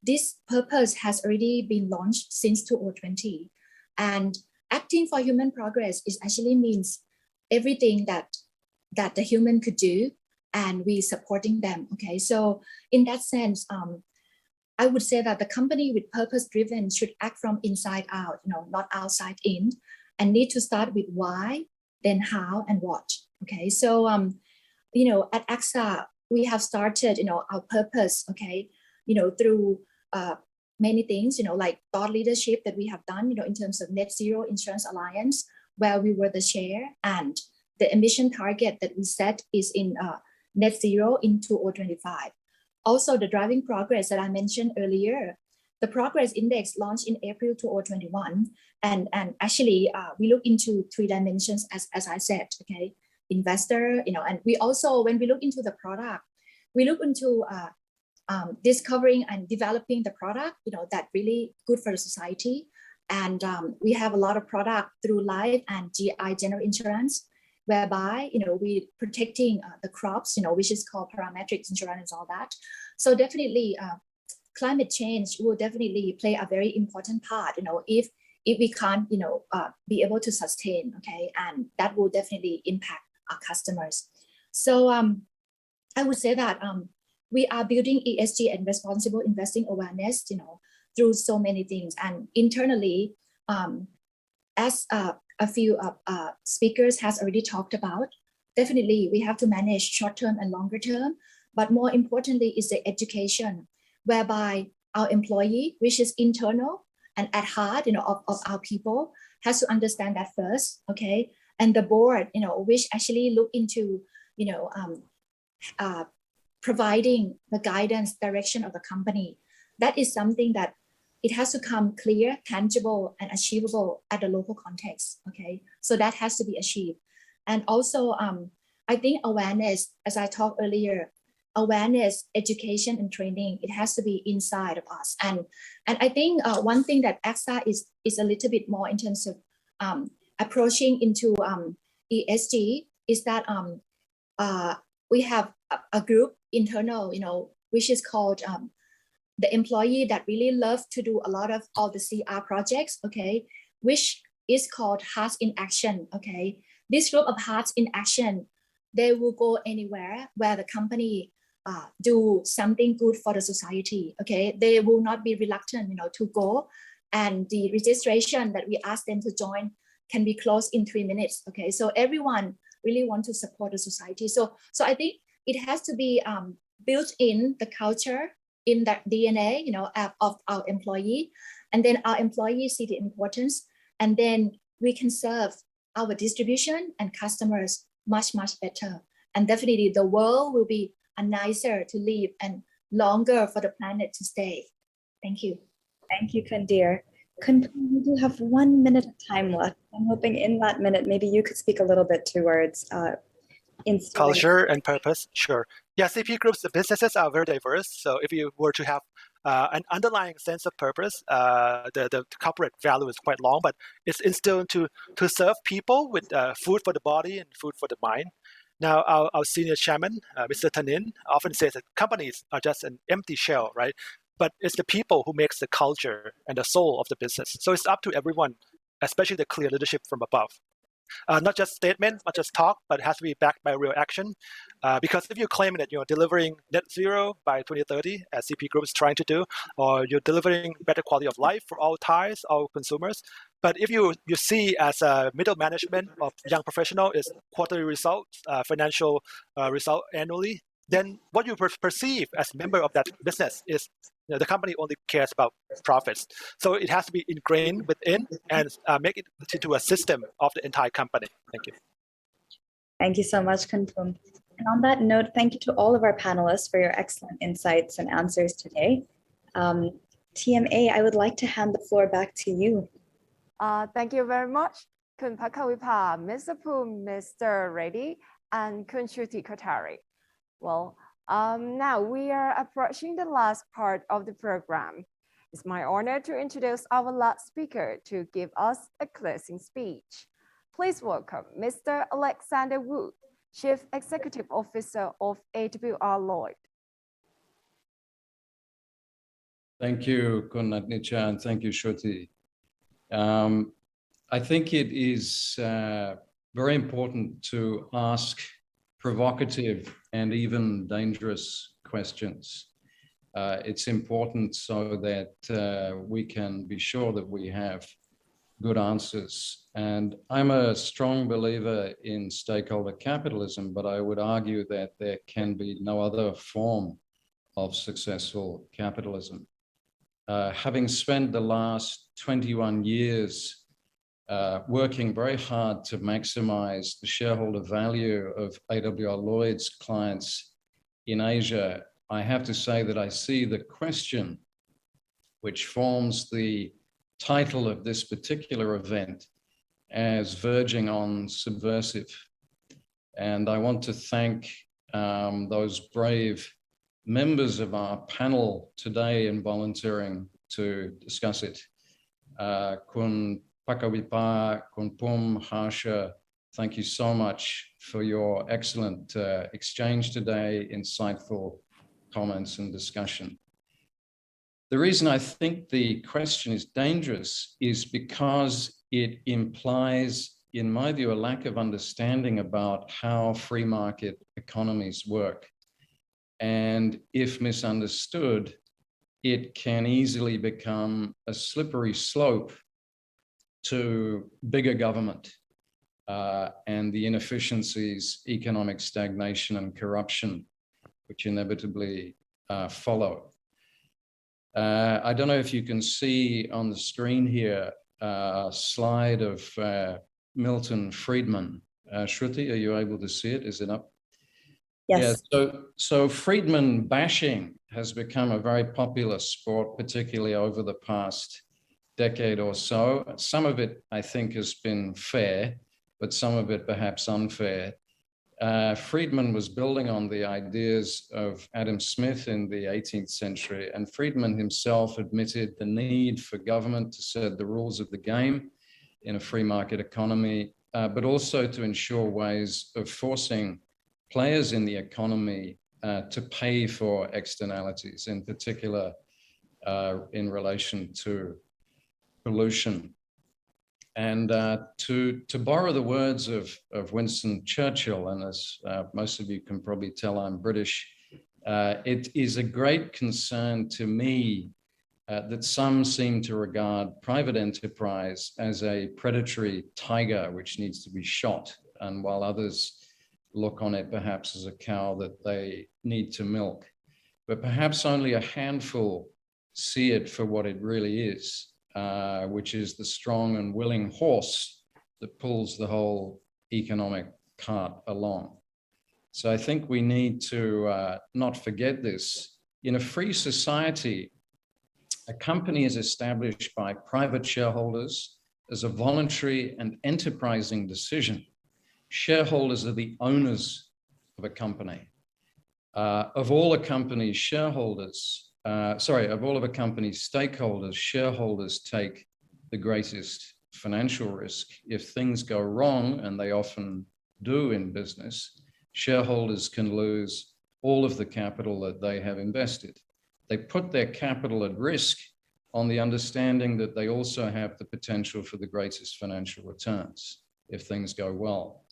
Speaker 4: this purpose has already been launched since 2020. And acting for human progress is actually means everything that the human could do, and we supporting them. Okay, so in that sense, I would say that the company with purpose driven should act from inside out, not outside in, and need to start with why, then how and what. Okay, so at AXA we have started our purpose, okay, through many things, like thought leadership that we have done, in terms of Net Zero Insurance Alliance, where we were the chair, and the emission target that we set is in net zero in 2025. Also, the driving progress that I mentioned earlier, the progress index launched in April 2021, and actually we look into 3 dimensions, as I said, okay, investor, and we also, when we look into the product, we look into discovering and developing the product, that really good for the society. And we have a lot of product through life and GI general insurance, whereby, we protecting the crops, which is called parametric insurance and all that. So definitely climate change will definitely play a very important part, if we can't, be able to sustain, okay, and that will definitely impact our customers. So I would say that we are building ESG and responsible investing awareness, through so many things. And internally, as a few speakers has already talked about, definitely we have to manage short-term and longer term, but more importantly is the education, whereby our employee, which is internal and at heart, of our people, has to understand that first, okay? And the board, which actually look into, providing the guidance, direction of the company. That is something that it has to come clear, tangible, and achievable at the local context, okay? So that has to be achieved. And also, I think awareness, as I talked earlier, awareness, education, and training, it has to be inside of us. And I think one thing that AXA is a little bit more in terms of approaching into ESG is that we have a group internal, which is called the employee that really love to do a lot of all the CR projects, okay, which is called Hearts in Action, okay. This group of Hearts in Action, they will go anywhere where the company do something good for the society, okay. They will not be reluctant, to go, and the registration that we ask them to join can be closed in 3 minutes, okay. So everyone really want to support the society. So I think it has to be built in the culture, in the DNA, of our employee, and then our employees see the importance, and then we can serve our distribution and customers much, much better. And definitely the world will be a nicer to live and longer for the planet to stay. Thank you.
Speaker 3: Thank you, Kundir. We do have 1 minute of time left. I'm hoping in that minute, maybe you could speak a little bit towards
Speaker 6: culture and purpose. Sure. Yeah, CP Group's businesses are very diverse. So if you were to have an underlying sense of purpose, the corporate value is quite long, but it's instilled to serve people with food for the body and food for the mind. Now, our senior chairman, Mr. Tanin, often says that companies are just an empty shell, right? But it's the people who makes the culture and the soul of the business. So it's up to everyone, especially the clear leadership from above. Not just statement, not just talk, but it has to be backed by real action. Because if you claim that you're delivering net zero by 2030, as CP Group is trying to do, or you're delivering better quality of life for all Thais, all consumers, but if you see as a middle management of young professional is quarterly results, financial result annually, then what you perceive as member of that business is the company only cares about profits. So it has to be ingrained within and make it into a system of the entire company. Thank you.
Speaker 3: Thank you so much, Kunpum. And on that note, thank you to all of our panelists for your excellent insights and answers today. TMA, I would like to hand the floor back to you.
Speaker 1: Thank you very much, Kun Pakawipa, Mr. Poom, Mr. Reddy, and Kun Shruti Kothari. Well, now we are approaching the last part of the program. It's my honor to introduce our last speaker to give us a closing speech. Please welcome Mr. Alexander Wood, Chief Executive Officer of AWR Lloyd.
Speaker 7: Thank you, Kun Natnicha, and thank you, Shruti. I think it is very important to ask provocative and even dangerous questions. It's important so that we can be sure that we have good answers. And I'm a strong believer in stakeholder capitalism, but I would argue that there can be no other form of successful capitalism. Having spent the last 21 years working very hard to maximize the shareholder value of AWR Lloyd's clients in Asia, I have to say that I see the question which forms the title of this particular event as verging on subversive. And I want to thank those brave members of our panel today in volunteering to discuss it. Kun Pakawipa, Kun Pum, Harsha, thank you so much for your excellent exchange today, insightful comments and discussion. The reason I think the question is dangerous is because it implies, in my view, a lack of understanding about how free market economies work. And if misunderstood, it can easily become a slippery slope to bigger government and the inefficiencies, economic stagnation and corruption, which inevitably follow. I don't know if you can see on the screen here a slide of Milton Friedman. Shruti, are you able to see it? Is it up?
Speaker 3: Yes.
Speaker 7: Yeah, so Friedman bashing has become a very popular sport, particularly over the past decade or so. Some of it, I think, has been fair, but some of it perhaps unfair. Friedman was building on the ideas of Adam Smith in the 18th century, and Friedman himself admitted the need for government to set the rules of the game in a free market economy, but also to ensure ways of forcing players in the economy to pay for externalities, in particular in relation to pollution. And to borrow the words of Winston Churchill, and as most of you can probably tell, I'm British, it is a great concern to me that some seem to regard private enterprise as a predatory tiger which needs to be shot, and while others look on it perhaps as a cow that they need to milk. But perhaps only a handful see it for what it really is, which is the strong and willing horse that pulls the whole economic cart along. So I think we need to not forget this. In a free society, a company is established by private shareholders as a voluntary and enterprising decision. Shareholders are the owners of a company. Of all a company's shareholders, of all of a company's stakeholders, shareholders take the greatest financial risk. If things go wrong, and they often do in business, shareholders can lose all of the capital that they have invested. They put their capital at risk on the understanding that they also have the potential for the greatest financial returns if things go well.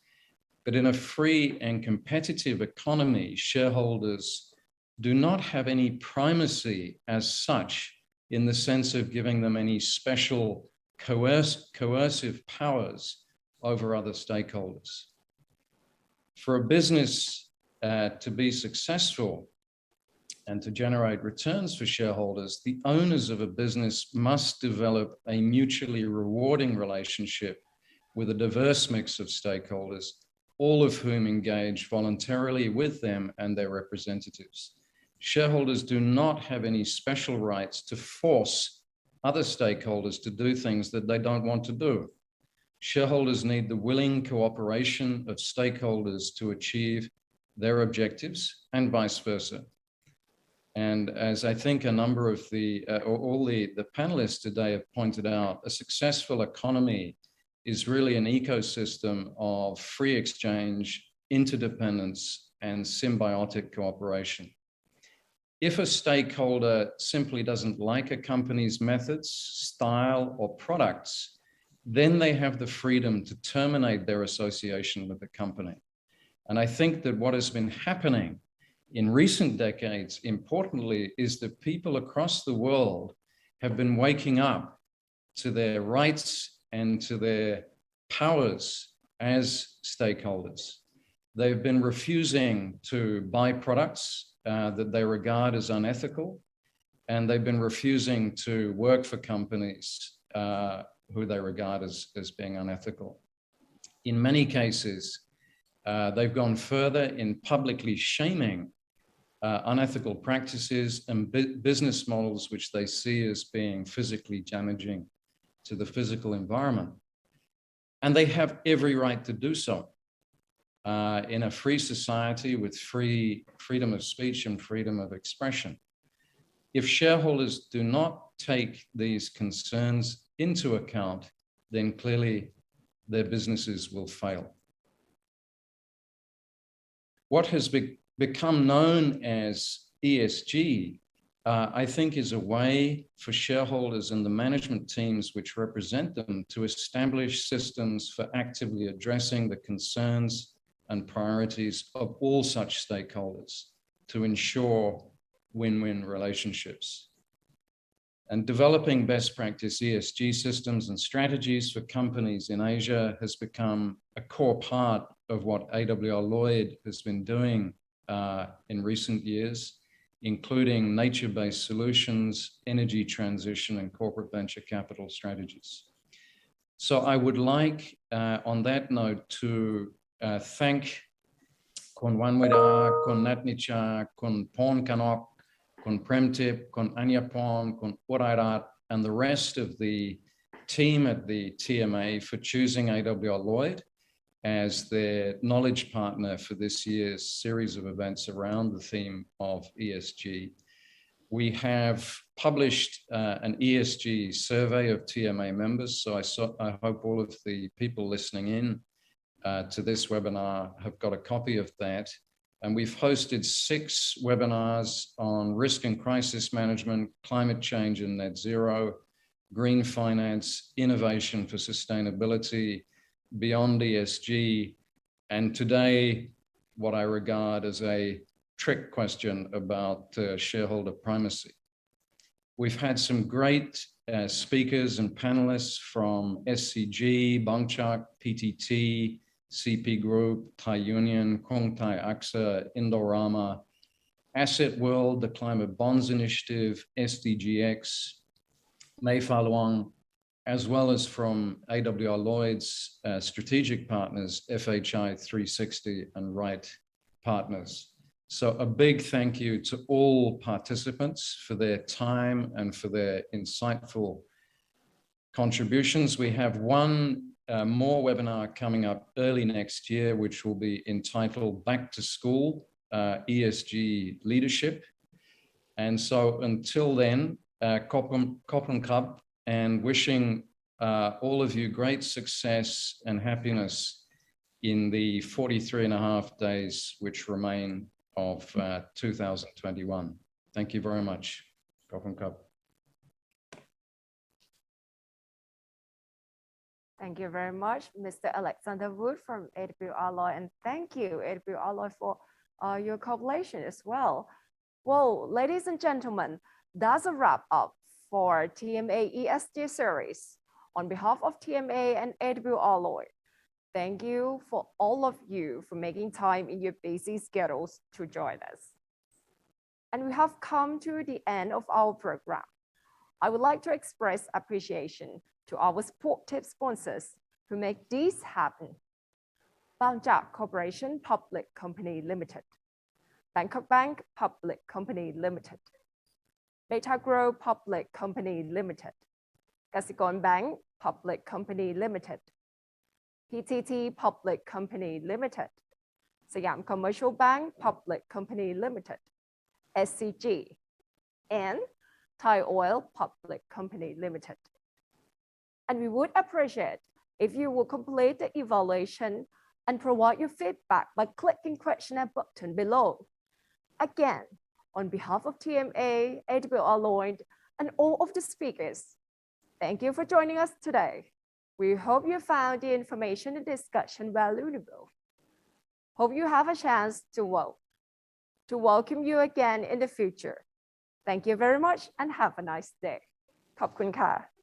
Speaker 7: But in a free and competitive economy, shareholders do not have any primacy as such, in the sense of giving them any special coercive powers over other stakeholders. For a business to be successful and to generate returns for shareholders, the owners of a business must develop a mutually rewarding relationship with a diverse mix of stakeholders, all of whom engage voluntarily with them and their representatives. Shareholders do not have any special rights to force other stakeholders to do things that they don't want to do. Shareholders need the willing cooperation of stakeholders to achieve their objectives and vice versa. And as I think a number of all the panelists today have pointed out, a successful economy is really an ecosystem of free exchange, interdependence, and symbiotic cooperation. If a stakeholder simply doesn't like a company's methods, style, or products, then they have the freedom to terminate their association with the company. And I think that what has been happening in recent decades, importantly, is that people across the world have been waking up to their rights and to their powers as stakeholders. They've been refusing to buy products that they regard as unethical, and they've been refusing to work for companies who they regard as being unethical. In many cases, they've gone further in publicly shaming unethical practices and business models which they see as being physically damaging to the physical environment. And they have every right to do so. In a free society with freedom of speech and freedom of expression. If shareholders do not take these concerns into account, then clearly their businesses will fail. What has become known as ESG, I think, is a way for shareholders and the management teams which represent them to establish systems for actively addressing the concerns and priorities of all such stakeholders to ensure win-win relationships. And developing best practice ESG systems and strategies for companies in Asia has become a core part of what AWL Lloyd has been doing in recent years, including nature-based solutions, energy transition, and corporate venture capital strategies. So I would like, on that note, to thank Kon Wanweda, Kon Natnicha, Kon Pon Kanok, Kon Premtip, Kon Anyapon, Kon Urairat, and the rest of the team at the TMA for choosing AWL Lloyd as their knowledge partner for this year's series of events around the theme of ESG. We have published an ESG survey of TMA members, so I hope all of the people listening in to this webinar have got a copy of that. And we've hosted 6 webinars on risk and crisis management, climate change and net zero, green finance, innovation for sustainability, beyond ESG, and today, what I regard as a trick question about shareholder primacy. We've had some great speakers and panelists from SCG, Bangchak, PTT, CP Group, Thai Union, Kong Thai AXA, Indorama, Asset World, the Climate Bonds Initiative, SDGX, Mei-Fa Luang, as well as from AWL Lloyd's strategic partners, FHI 360 and Wright Partners. So a big thank you to all participants for their time and for their insightful contributions. We have one more webinar coming up early next year, which will be entitled Back to School, ESG Leadership. And so until then, Kopun Cup, and wishing all of you great success and happiness in the 43 and a half days which remain of 2021. Thank you very much.
Speaker 1: Thank you very much, Mr. Alexander Wood from AW Alloy, and thank you, AW Alloy, for your cooperation as well. Well, ladies and gentlemen, that's a wrap up for TMA ESG series. On behalf of TMA and AW Alloy, thank you for all of you for making time in your busy schedules to join us. And we have come to the end of our program. I would like to express appreciation to our supportive sponsors who make this happen. Bangkok Corporation Public Company Limited, Bangkok Bank Public Company Limited, Beta Grow Public Company Limited, Kasikorn Bank Public Company Limited, PTT Public Company Limited, Siam Commercial Bank Public Company Limited, SCG, and Thai Oil Public Company Limited. And we would appreciate if you would complete the evaluation and provide your feedback by clicking questionnaire button below. Again, on behalf of TMA, AW Alloy, and all of the speakers, thank you for joining us today. We hope you found the information and discussion valuable. Hope you have a chance to vote. To welcome you again in the future. Thank you very much and have a nice day. ขอบคุณค่ะ